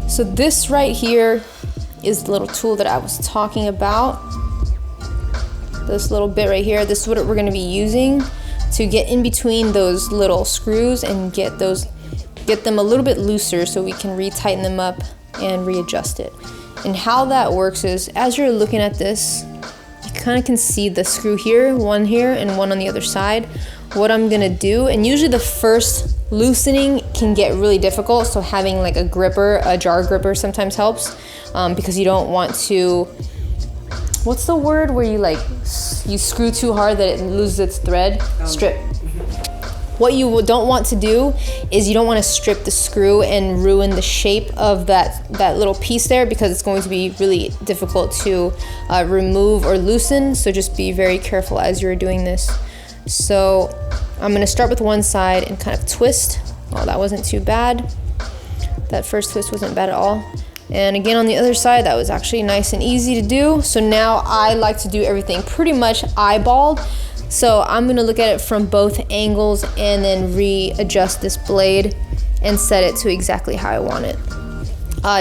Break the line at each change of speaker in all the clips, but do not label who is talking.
So this right here is the little tool that I was talking about. This little bit right here, this is what we're gonna be using to get in between those little screws and get them a little bit looser so we can re-tighten them up and readjust it. And how that works is, as you're looking at this, you kind of can see the screw here and one on the other side. What I'm gonna do, and usually the first loosening can get really difficult, so having like a gripper, a jar gripper sometimes helps, because you don't want to, what's the word where you screw too hard that it loses its thread? Strip. What you don't want to do is you don't want to strip the screw and ruin the shape of that little piece there, because it's going to be really difficult to remove or loosen. So just be very careful as you're doing this. So I'm going to start with one side and kind of twist. Well, that wasn't too bad. That first twist wasn't bad at all. And again on the other side, that was actually nice and easy to do. So now I like to do everything pretty much eyeballed. So I'm gonna look at it from both angles and then readjust this blade and set it to exactly how I want it.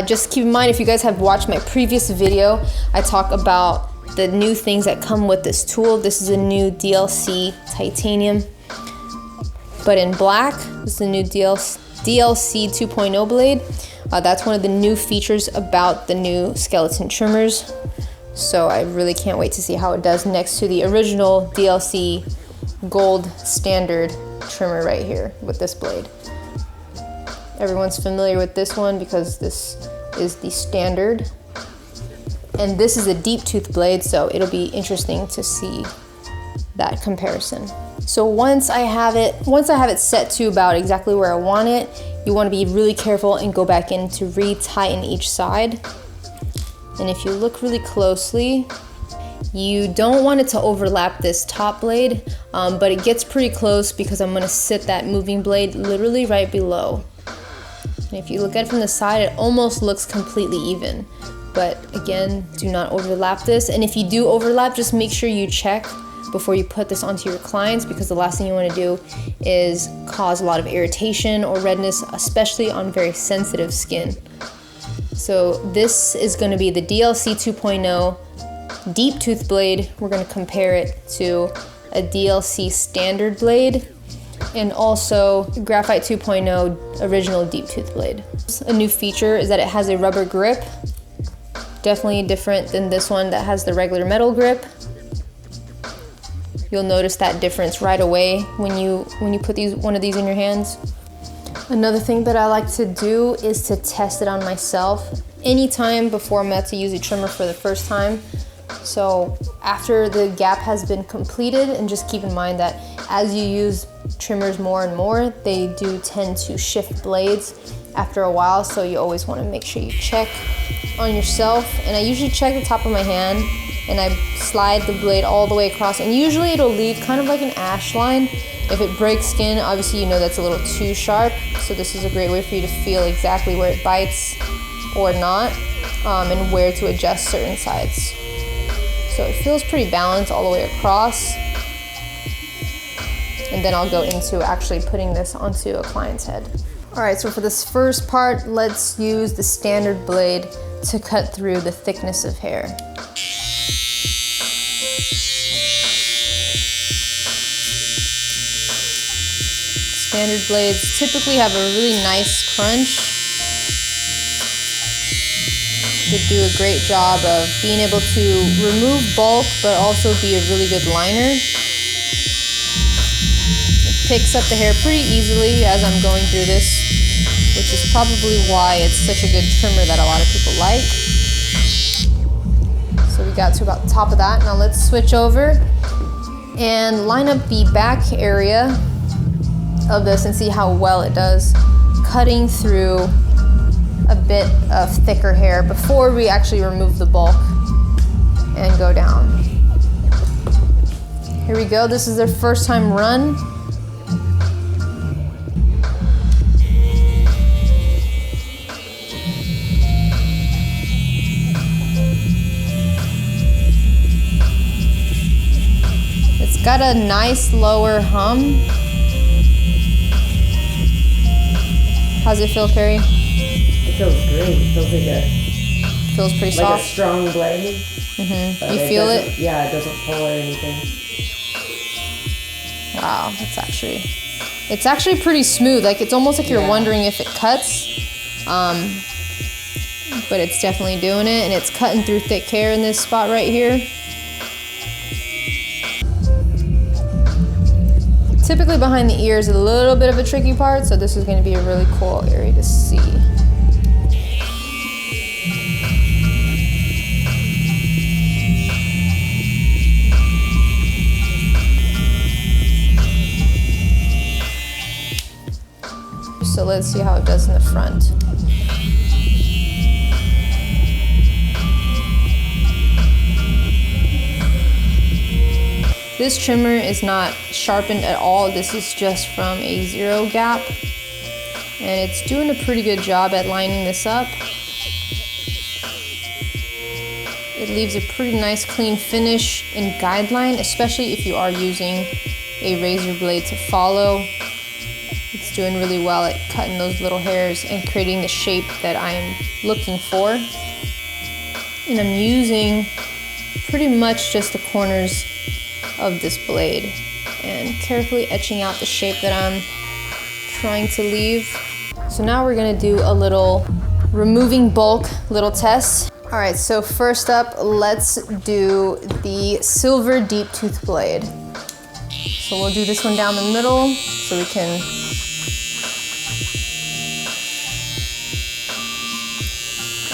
Just keep in mind, if you guys have watched my previous video, I talk about the new things that come with this tool. This is a new DLC titanium, but in black. This is the new DLC 2.0 blade. That's one of the new features about the new skeleton trimmers. So I really can't wait to see how it does next to the original DLC gold standard trimmer right here with this blade. Everyone's familiar with this one because this is the standard. And this is a deep tooth blade, so it'll be interesting to see that comparison. So once I have it set to about exactly where I want it, you want to be really careful and go back in to re-tighten each side. And if you look really closely, you don't want it to overlap this top blade, but it gets pretty close because I'm gonna sit that moving blade literally right below. And if you look at it from the side, it almost looks completely even. But again, do not overlap this. And if you do overlap, just make sure you check before you put this onto your clients, because the last thing you want to do is cause a lot of irritation or redness, especially on very sensitive skin. So this is going to be the DLC 2.0 deep tooth blade. We're going to compare it to a DLC standard blade and also Graphite 2.0 original deep tooth blade. A new feature is that it has a rubber grip. Definitely different than this one that has the regular metal grip. You'll notice that difference right away when you put one of these in your hands. Another thing that I like to do is to test it on myself anytime before I'm about to use a trimmer for the first time. So after the gap has been completed, and just keep in mind that as you use trimmers more and more, they do tend to shift blades after a while, so you always want to make sure you check on yourself. And I usually check the top of my hand and I slide the blade all the way across, and usually it'll leave kind of like an ash line. If it breaks skin, obviously you know that's a little too sharp, so this is a great way for you to feel exactly where it bites or not, and where to adjust certain sides. So it feels pretty balanced all the way across. And then I'll go into actually putting this onto a client's head. All right, so for this first part, let's use the standard blade to cut through the thickness of hair. Standard blades typically have a really nice crunch. They do a great job of being able to remove bulk, but also be a really good liner. It picks up the hair pretty easily as I'm going through this, which is probably why it's such a good trimmer that a lot of people like. So we got to about the top of that. Now let's switch over and line up the back area of this and see how well it does cutting through a bit of thicker hair before we actually remove the bulk and go down. Here we go. This is their first time run. It's got a nice lower hum. How's it feel, Carrie?
feels great. It feels like
feels pretty
like
soft.
a strong blade.
You feel it?
Yeah, it doesn't pull or anything.
Wow, it's actually pretty smooth. Like, it's almost like you're wondering if it cuts. But it's definitely doing it, and it's cutting through thick hair in this spot right here. Typically behind the ear is a little bit of a tricky part, so this is going to be a really cool area to see. So let's see how it does in the front. This trimmer is not sharpened at all. This is just from a 0 gap. And it's doing a pretty good job at lining this up. It leaves a pretty nice clean finish and guideline, especially if you are using a razor blade to follow. It's doing really well at cutting those little hairs and creating the shape that I'm looking for. And I'm using pretty much just the corners of this blade and carefully etching out the shape that I'm trying to leave. So now we're gonna do a little removing bulk little test. All right, so first up, let's do the silver deep tooth blade. So we'll do this one down the middle so we can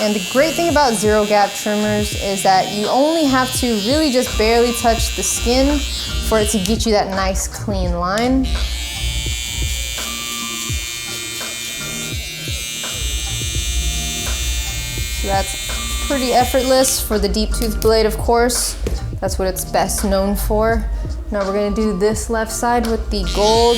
And the great thing about 0 gap trimmers is that you only have to really just barely touch the skin for it to get you that nice clean line. So that's pretty effortless for the deep tooth blade, of course. That's what it's best known for. Now we're gonna do this left side with the gold.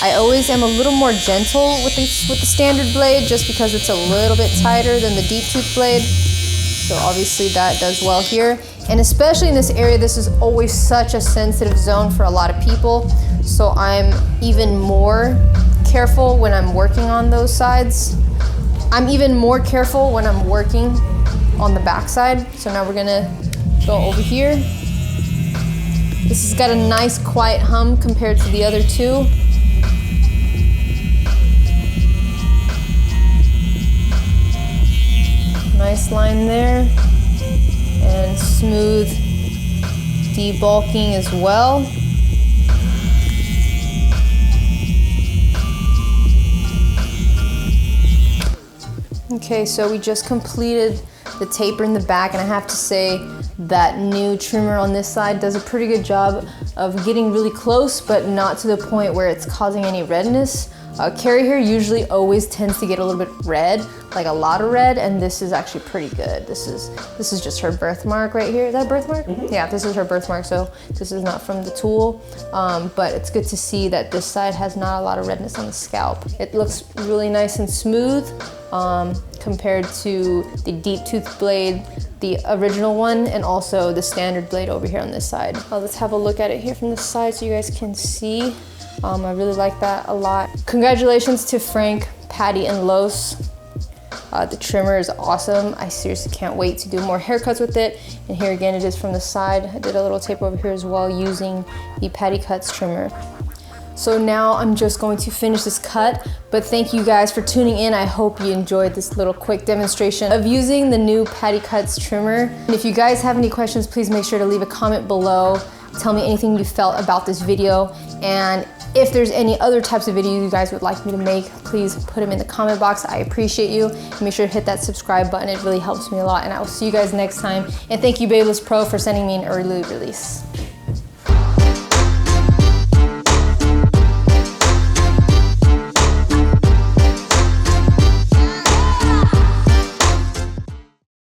I always am a little more gentle with the standard blade just because it's a little bit tighter than the deep tooth blade. So obviously that does well here. And especially in this area, this is always such a sensitive zone for a lot of people. So I'm even more careful when I'm working on those sides. I'm even more careful when I'm working on the back side. So now we're gonna go over here. This has got a nice quiet hum compared to the other two. Nice line there, and smooth debulking as well. Okay, so we just completed the taper in the back, and I have to say that new trimmer on this side does a pretty good job of getting really close, but not to the point where it's causing any redness. Carrie hair usually always tends to get a little bit red, like a lot of red, and this is actually pretty good. This is just her birthmark right here. Is that a birthmark? Mm-hmm. Yeah, this is her birthmark, so this is not from the tool, but it's good to see that this side has not a lot of redness on the scalp. It looks really nice and smooth compared to the deep tooth blade, the original one, and also the standard blade over here on this side. Let's have a look at it here from the side so you guys can see. I really like that a lot. Congratulations to Frank, Patty, and Los. The trimmer is awesome. I seriously can't wait to do more haircuts with it. And here again, it is from the side. I did a little tape over here as well using the Patty Cuts trimmer. So now I'm just going to finish this cut, but thank you guys for tuning in. I hope you enjoyed this little quick demonstration of using the new Patty Cuts trimmer. And if you guys have any questions, please make sure to leave a comment below. Tell me anything you felt about this video, and if there's any other types of videos you guys would like me to make, please put them in the comment box. I appreciate you. And make sure to hit that subscribe button. It really helps me a lot, and I will see you guys next time. And thank you, Babyliss Pro, for sending me an early release.